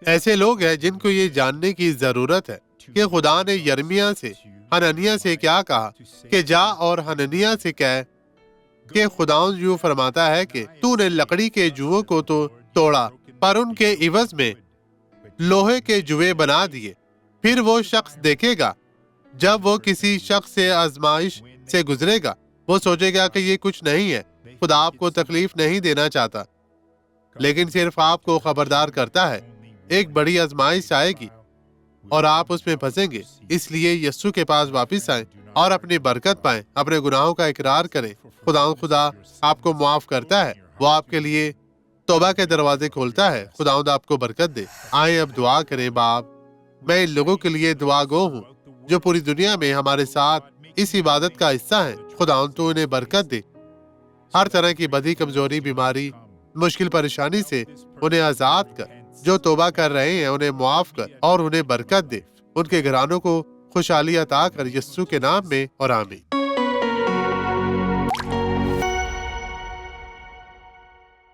ایسے لوگ ہیں جن کو یہ جاننے کی ضرورت ہے کہ خدا نے یرمیا سے حنانیہ سے کیا کہا کہ جا اور حنانیہ سے کہہ کہ خداوند یوں فرماتا ہے کہ تو نے لکڑی کے جوؤں کو تو توڑا پر ان کے عوض میں لوہے کے جوئے بنا دیے۔ پھر وہ شخص دیکھے گا جب وہ کسی شخص سے آزمائش سے گزرے گا، وہ سوچے گا کہ یہ کچھ نہیں ہے۔ خدا آپ کو تکلیف نہیں دینا چاہتا، لیکن صرف آپ کو خبردار کرتا ہے ایک بڑی آزمائش آئے گی اور آپ اس میں پھنسیں گے۔ اس لیے یسوع کے پاس واپس آئیں اور اپنی برکت پائیں، اپنے گناہوں کا اقرار کریں۔ خدا آپ کو معاف کرتا ہے، وہ آپ کے لیے توبہ کے دروازے کھولتا ہے۔ خداوند آپ کو برکت دے۔ آئیں اب دعا کریں۔ باپ، میں ان لوگوں کے لیے دعا گو ہوں جو پوری دنیا میں ہمارے ساتھ اس عبادت کا حصہ ہیں۔ خداوند تو انہیں برکت دے، ہر طرح کی بدی، کمزوری، بیماری، مشکل پریشانی سے انہیں آزاد کر۔ جو توبہ کر رہے ہیں انہیں معاف کر اور انہیں برکت دے۔ ان کے گھرانوں کو خوشحالی عطا کر، یسوع کے نام میں اور آمین۔